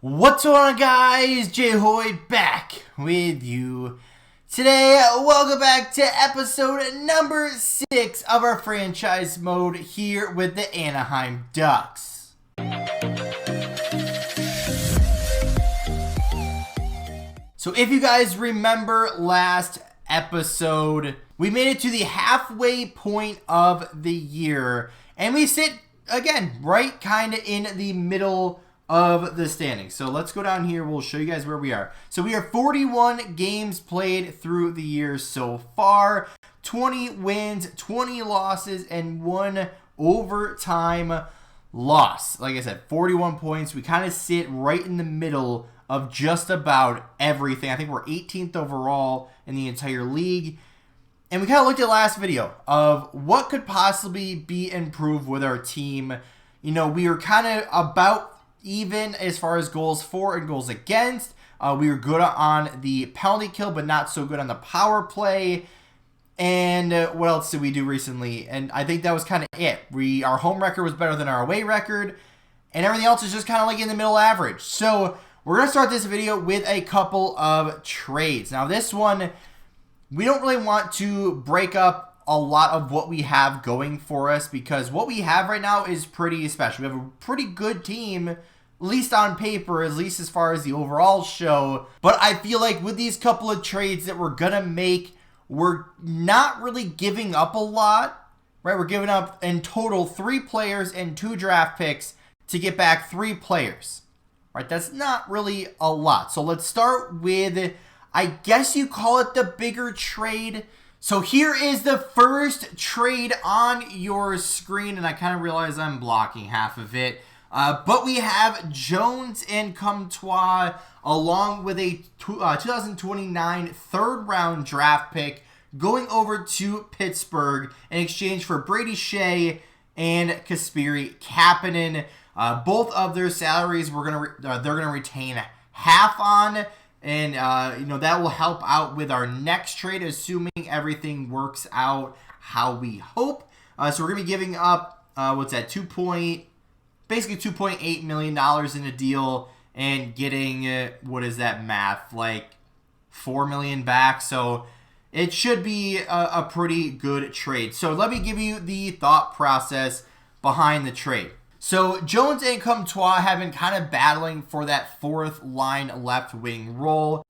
What's going on, guys? J-Hoy back with you today. Welcome back to episode number 6 of our franchise mode here with the Anaheim Ducks. So if you guys remember last episode, we made it to the halfway point of the year, and we sit again right kind of in the middle of the standings. So let's go down here. We'll show you guys where we are. So we are 41 games played through the year so far, 20 wins, 20 losses, and 1 overtime loss. Like I said, 41 points. We kind of sit right in the middle of just about everything. I think we're 18th overall in the entire league. And we kind of looked at last video of what could possibly be improved with our team. You know, we were kind of about even as far as goals for and goals against. We were good on the penalty kill, but not so good on the power play. And what else did we do recently? And I think that was kind of it. Our home record was better than our away record, and everything else is just kind of like in the middle average. So we're going to start this video with a couple of trades. Now this one, we don't really want to break up a lot of what we have going for us, because what we have right now is pretty special. We have a pretty good team, at least on paper, at least as far as the overall show. But I feel like with these couple of trades that we're going to make, we're not really giving up a lot, right? We're giving up in total 3 players and 2 draft picks to get back 3 players, right? That's not really a lot. So let's start with, I guess you call it the bigger trade. So here is the first trade on your screen, and I kind of realize I'm blocking half of it. But we have Jones and Comtois along with a 2029 third-round draft pick going over to Pittsburgh in exchange for Brady Shea and Kasperi Kapanen. Both of their salaries they're gonna retain half on. And, that will help out with our next trade, assuming everything works out how we hope. So we're going to be giving up, basically $2.8 million in a deal and getting, what is that math, like $4 million back. So it should be a pretty good trade. So let me give you the thought process behind the trade. So Jones and Comtois have been kind of battling for that 4th line left wing role.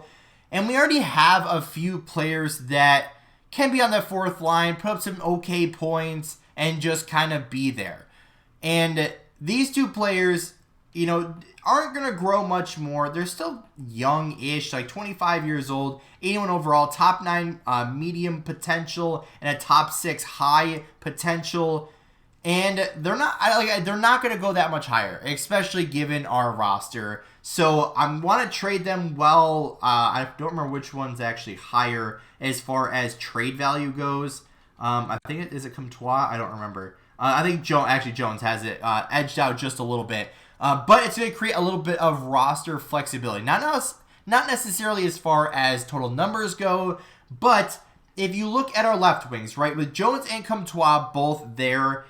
And we already have a few players that can be on that 4th line, put up some okay points, and just kind of be there. And these 2 players, aren't going to grow much more. They're still young-ish, like 25 years old, 81 overall, top 9 medium potential, and a top 6 high potential. And they're not going to go that much higher, especially given our roster. So I want to trade them well. I don't remember which one's actually higher as far as trade value goes. I think is it Comtois? I don't remember. I think Jones has it edged out just a little bit. But it's going to create a little bit of roster flexibility. Not necessarily as far as total numbers go, but if you look at our left wings, right, with Jones and Comtois both there,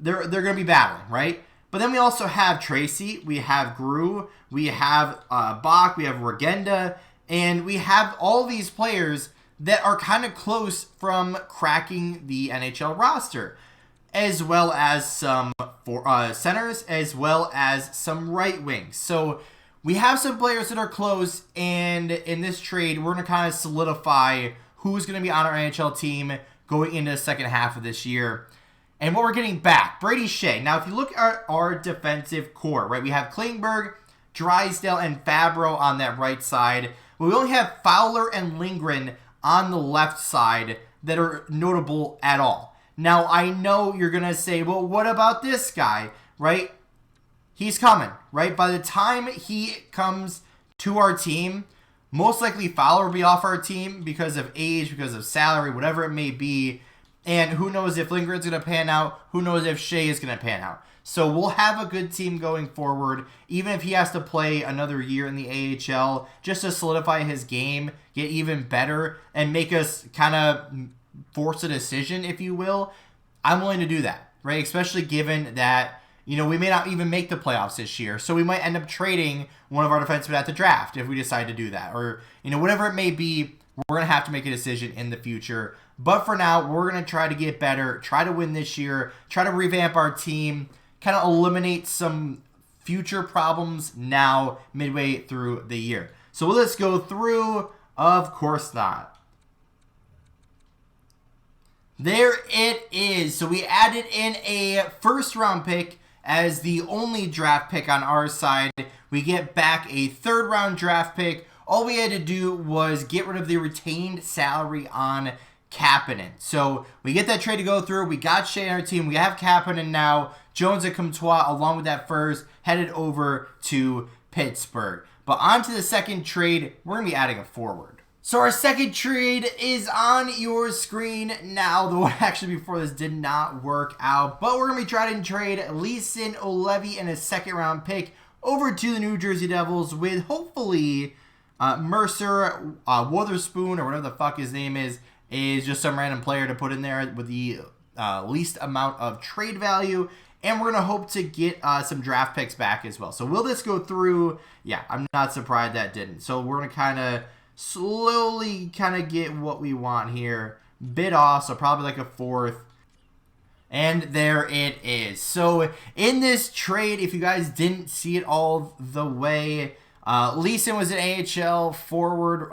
they're going to be battling, right? But then we also have Tracy, we have Gru, we have Bach, we have Regenda, and we have all these players that are kind of close from cracking the NHL roster, as well as some centers, as well as some right wings. So we have some players that are close, and in this trade, we're going to kind of solidify who's going to be on our NHL team going into the second half of this year. And what we're getting back, Brady Shea. Now, if you look at our defensive core, right, we have Klingberg, Drysdale, and Fabro on that right side. We only have Fowler and Lindgren on the left side that are notable at all. Now, I know you're going to say, well, what about this guy, right? He's coming, right? By the time he comes to our team, most likely Fowler will be off our team because of age, because of salary, whatever it may be. And who knows if Lindgren's going to pan out. Who knows if Shea is going to pan out. So we'll have a good team going forward, even if he has to play another year in the AHL, just to solidify his game, get even better, and make us kind of force a decision, if you will. I'm willing to do that, right? Especially given that, we may not even make the playoffs this year. So we might end up trading one of our defensemen at the draft if we decide to do that. Or, whatever it may be, we're going to have to make a decision in the future. But for now, we're going to try to get better, try to win this year, try to revamp our team, kind of eliminate some future problems now midway through the year. So will this go through? Of course not. There it is. So we added in a first-round pick as the only draft pick on our side. We get back a third-round draft pick. All we had to do was get rid of the retained salary on Kapanen. So we get that trade to go through. We got Shea on our team. We have Kapanen now. Jones and Comtois, along with that first, headed over to Pittsburgh. But on to the second trade. We're going to be adding a forward. So our second trade is on your screen now. The one actually before this did not work out. But we're going to be trying to trade Leeson Olevi and a second-round pick over to the New Jersey Devils with hopefully Mercer, Witherspoon, or whatever the fuck his name is just some random player to put in there with the least amount of trade value. And we're going to hope to get some draft picks back as well. So will this go through? Yeah, I'm not surprised that didn't. So we're going to kind of slowly get what we want here. Bid off, so probably like a fourth. And there it is. So in this trade, if you guys didn't see it all the way, Leeson was an AHL forward.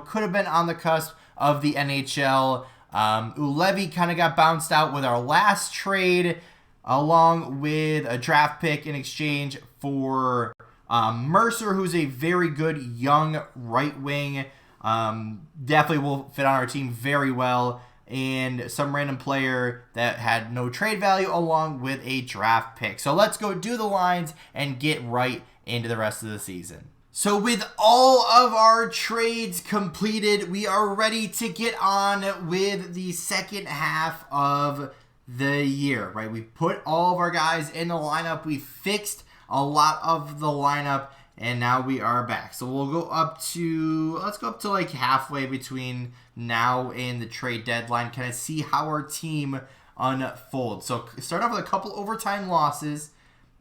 Could have been on the cusp of the NHL. Ulevi kind of got bounced out with our last trade, along with a draft pick in exchange for Mercer, who's a very good young right wing. Definitely will fit on our team very well. And some random player that had no trade value along with a draft pick. So let's go do the lines and get right into the rest of the season. So with all of our trades completed, we are ready to get on with the second half of the year, right? We put all of our guys in the lineup. We fixed a lot of the lineup, and now we are back. So we'll go up to, let's go up to like halfway between now and the trade deadline, kind of see how our team unfolds. So start off with a couple overtime losses,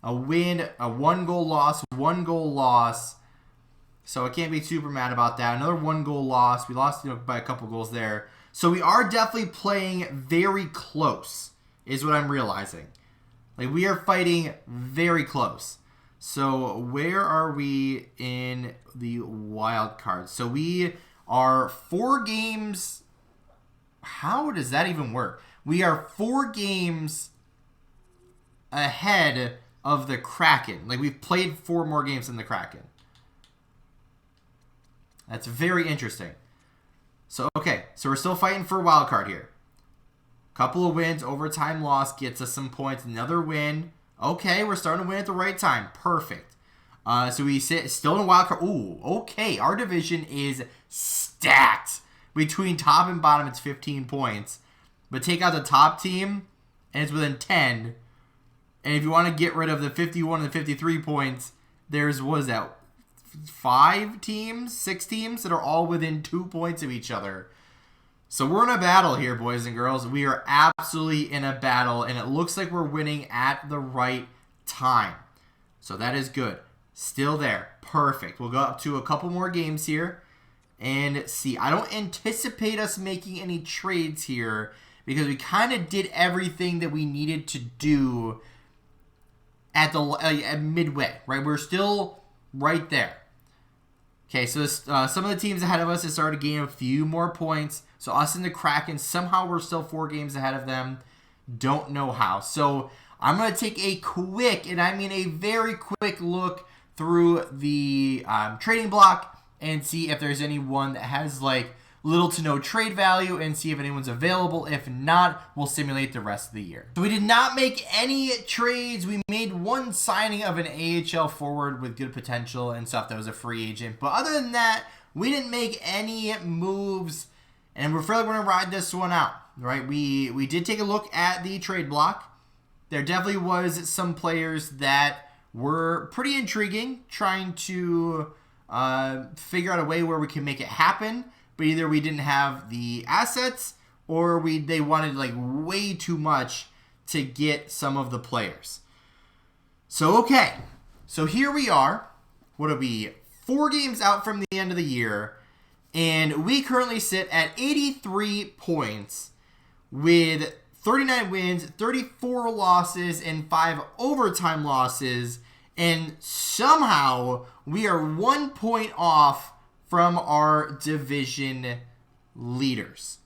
a win, a 1-goal loss, 1-goal loss. So I can't be super mad about that. Another 1-goal loss. We lost by a couple goals there. So we are definitely playing very close, is what I'm realizing. Like, we are fighting very close. So where are we in the wild card? So we are 4 games. How does that even work? We are 4 games ahead of the Kraken. Like, we've played 4 more games than the Kraken. That's very interesting. So, okay. So we're still fighting for a wild card here. Couple of wins, overtime loss gets us some points. Another win. Okay, we're starting to win at the right time. Perfect. So we sit still in a wild card. Ooh, okay. Our division is stacked. Between top and bottom, it's 15 points. But take out the top team, and it's within 10. And if you want to get rid of the 51 and the 53 points, there's, what is that, 6 teams that are all within 2 points of each other. So we're in a battle here, boys and girls. We are absolutely in a battle, and it looks like we're winning at the right time. So that is good. Still there. Perfect. We'll go up to a couple more games here and see. I don't anticipate us making any trades here because we kind of did everything that we needed to do at midway, right? We're still right there. Okay, so some of the teams ahead of us have started gaining a few more points. So us and the Kraken, somehow we're still 4 games ahead of them. Don't know how. So I'm going to take a quick, and I mean a very quick look through the trading block and see if there's anyone that has like little to no trade value and see if anyone's available. If not, we'll simulate the rest of the year. So we did not make any trades. We made one signing of an AHL forward with good potential and stuff that was a free agent. But other than that, we didn't make any moves, and we're fairly going to ride this one out, right? We did take a look at the trade block. There definitely was some players that were pretty intriguing, trying to figure out a way where we can make it happen. But either we didn't have the assets or they wanted like way too much to get some of the players. So, okay. So here we are. What are we? 4 games out from the end of the year. And we currently sit at 83 points with 39 wins, 34 losses, and 5 overtime losses. And somehow we are 1 point off from our division leaders.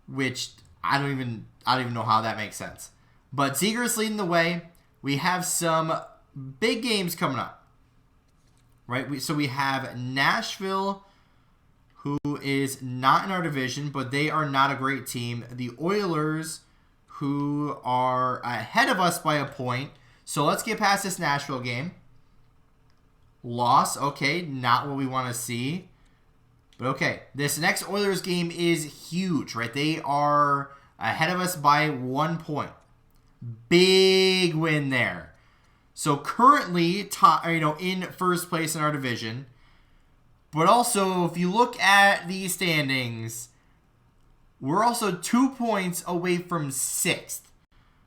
Which I don't even know how that makes sense. But Ziegler's leading the way. We have some big games coming up. Right? So we have Nashville, who is not in our division, but they are not a great team. The Oilers, who are ahead of us by a point. So let's get past this Nashville game. Loss, okay, not what we want to see. But okay, this next Oilers game is huge, right? They are ahead of us by 1 point. Big win there. So currently, in first place in our division. But also, if you look at these standings, we're also 2 points away from 6th.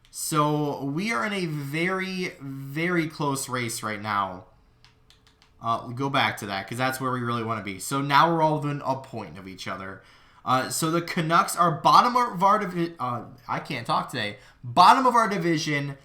So we are in a very, very close race right now. Go back to that, because that's where we really want to be. So now we're all within a point of each other. So the Canucks are bottom of our division. I can't talk today. Bottom of our division,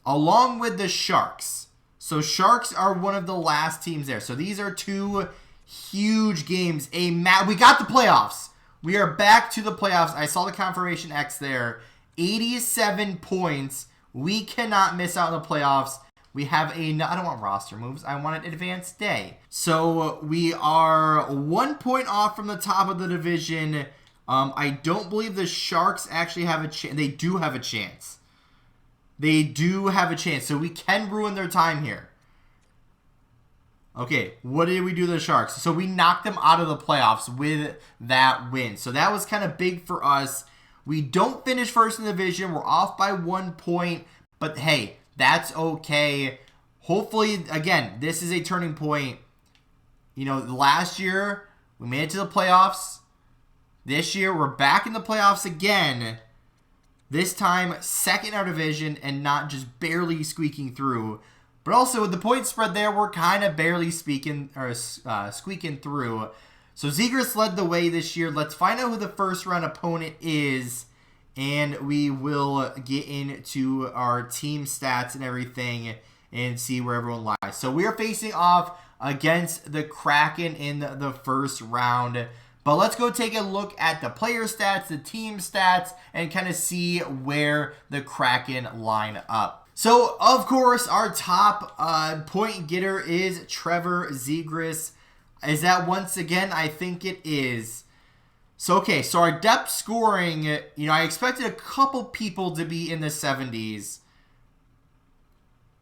along with the Sharks. So Sharks are one of the last teams there. So these are 2 huge games. We got the playoffs. We are back to the playoffs. I saw the confirmation X there. 87 points. We cannot miss out on the playoffs. We have I don't want roster moves. I want an advanced day. So we are 1 point off from the top of the division. I don't believe the Sharks actually have a chance. They do have a chance. They do have a chance. So we can ruin their time here. Okay, what did we do to the Sharks? So we knocked them out of the playoffs with that win. So that was kind of big for us. We don't finish first in the division. We're off by 1 point. But hey, that's okay. Hopefully, again, this is a turning point. Last year, we made it to the playoffs. This year, we're back in the playoffs again. This time, second in our division and not just barely squeaking through. But also, with the point spread there, we're kind of barely squeaking through. So Zegras led the way this year. Let's find out who the first round opponent is. And we will get into our team stats and everything and see where everyone lies. So we are facing off against the Kraken in the first round. But let's go take a look at the player stats, the team stats, and kind of see where the Kraken line up. So, of course, our top point getter is Trevor Zegras. Is that once again? I think it is. So, okay, so our depth scoring, I expected a couple people to be in the 70s.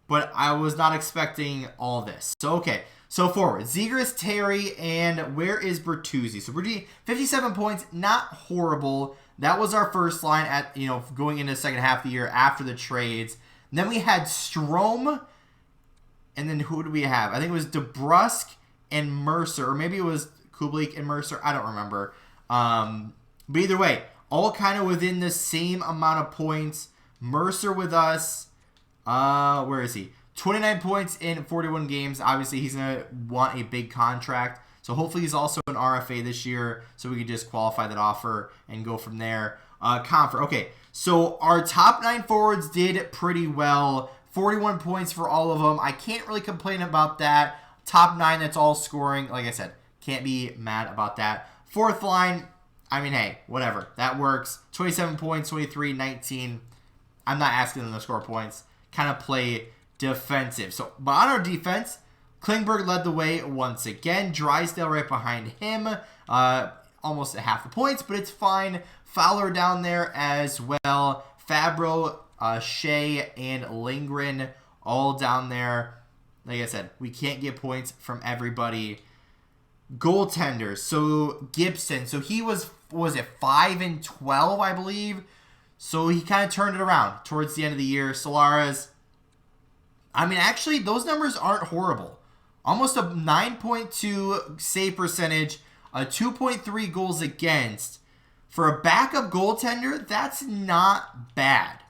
But I was not expecting all this. So, okay. So, forward. Zegras, Terry, and where is Bertuzzi? So, Bertuzzi, 57 points. Not horrible. That was our first line at, going into the second half of the year after the trades. And then we had Strome. And then who do we have? I think it was DeBrusk and Mercer. Or maybe it was Kubalik and Mercer. I don't remember. But either way, all kind of within the same amount of points. Mercer with us. Where is he? 29 points in 41 games. Obviously, he's going to want a big contract. So hopefully he's also an RFA this year. So we can just qualify that offer and go from there. Okay, so our top 9 forwards did pretty well. 41 points for all of them. I can't really complain about that. Top 9, that's all scoring. Like I said, can't be mad about that. Fourth line, hey, whatever. That works. 27 points, 23, 19. I'm not asking them to score points. Kind of play defensive. So, but on our defense, Klingberg led the way once again. Drysdale right behind him. Almost at half the points, but it's fine. Fowler down there as well. Fabro, Shea, and Lindgren all down there. Like I said, we can't get points from everybody. Goaltenders. So Gibson. So he was it 5-12, I believe. So he kind of turned it around towards the end of the year. Solara's. Actually, those numbers aren't horrible. Almost a 9.2 save percentage, a 2.3 goals against. For a backup goaltender, that's not bad.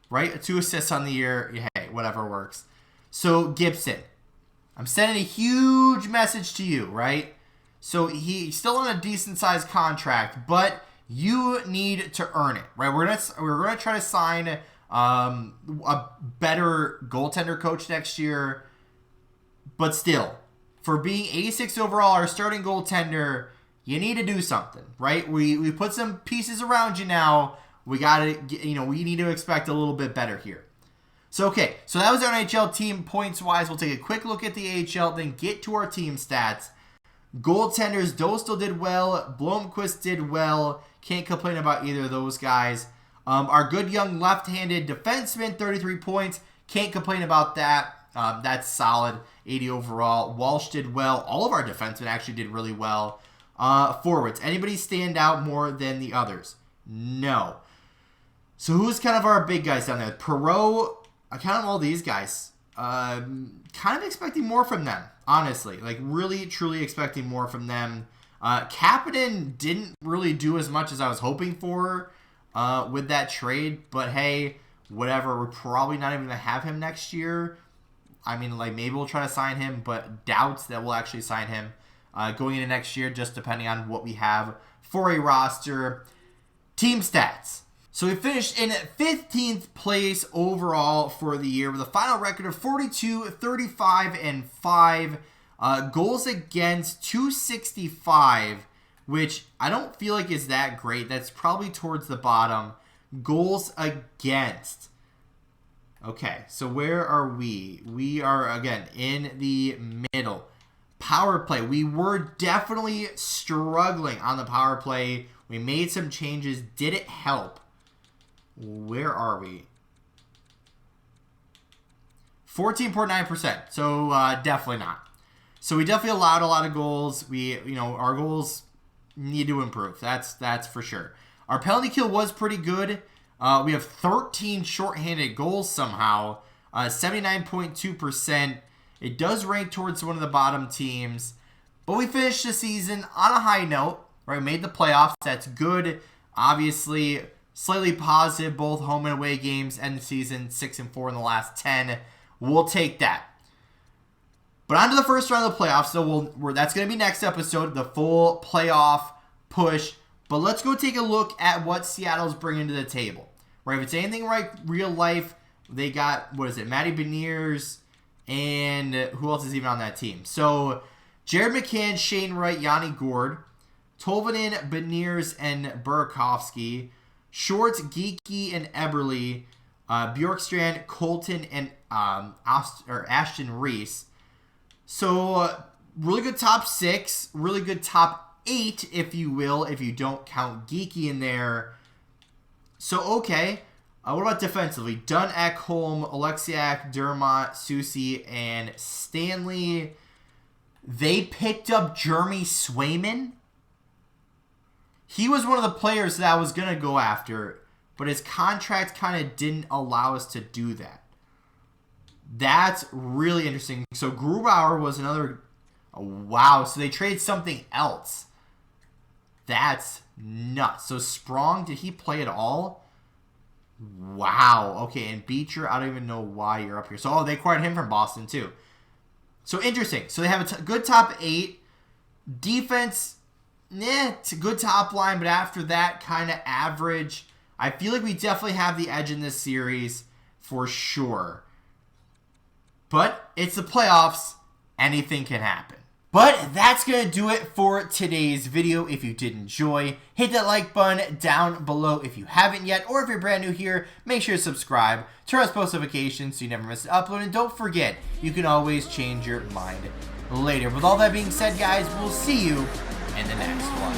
right? 2 assists on the year. Hey, whatever works. So Gibson, I'm sending a huge message to you, right? So he's still on a decent sized contract, but you need to earn it, right? We're gonna try to sign a better goaltender coach next year, but still, for being 86 overall, our starting goaltender, you need to do something, right? We put some pieces around you now. We gotta, we need to expect a little bit better here. So okay, so that was our NHL team points wise. We'll take a quick look at the AHL, then get to our team stats. Goaltenders, Dostal did well, Blomqvist did well. Can't complain about either of those guys. Our good young left-handed defenseman, 33 points. Can't complain about that. That's solid, 80 overall. Walsh did well. All of our defensemen actually did really well. Forwards, anybody stand out more than the others? No. So who's kind of our big guys down there? Perreault, I count all these guys. Kind of expecting more from them, honestly. Like, really, truly expecting more from them. Kapanen didn't really do as much as I was hoping for with that trade. But, hey, whatever. We're probably not even going to have him next year. I mean, like, maybe we'll try to sign him, but doubts that we'll actually sign him going into next year, just depending on what we have for a roster. Team stats. So we finished in 15th place overall for the year with a final record of 42, 35, and 5. Goals against 265, which I don't feel like is that great. That's probably towards the bottom. Goals against. Okay, so where are we? We are, again, in the middle. Power play. We were definitely struggling on the power play. We made some changes. Did it help? Where are we? 14.9%. So definitely not. So we definitely allowed a lot of goals. Our goals need to improve. That's for sure. Our penalty kill was pretty good. We have 13 shorthanded goals somehow. 79.2%. It does rank towards one of the bottom teams. But we finished the season on a high note. Right, we made the playoffs. That's good. Obviously, slightly positive, both home and away games, end the season 6-4 in the last 10. We'll take that. But on to the first round of the playoffs. So that's going to be next episode, the full playoff push. But let's go take a look at what Seattle's bringing to the table. Right, if it's anything like real life, they got, Matty Beniers, and who else is even on that team? So Jared McCann, Shane Wright, Yanni Gourde, Tolvanen, Beniers, and Burakovsky. Shorts, Geeky, and Eberle. Bjorkstrand, Colton, and Ashton Reese. So, really good top 6. Really good top 8, if you will, if you don't count Geeky in there. So, okay. What about defensively? Dunn, Ekholm, Alexiak, Dermott, Susie, and Stanley. They picked up Jeremy Swayman. He was one of the players that I was going to go after, but his contract kind of didn't allow us to do that. That's really interesting. So Grubauer was another... Oh, wow, so they traded something else. That's nuts. So Sprong, did he play at all? Wow. Okay, and Beecher, I don't even know why you're up here. So, they acquired him from Boston, too. So, interesting. So, they have a good top 8. Defense... it's a good top line, but after that, kind of average. I feel like we definitely have the edge in this series for sure. But it's the playoffs. Anything can happen. But that's going to do it for today's video. If you did enjoy, hit that like button down below if you haven't yet. Or if you're brand new here, make sure to subscribe. Turn on post notifications so you never miss an upload. And don't forget, you can always change your mind later. With all that being said, guys, we'll see you in the next one.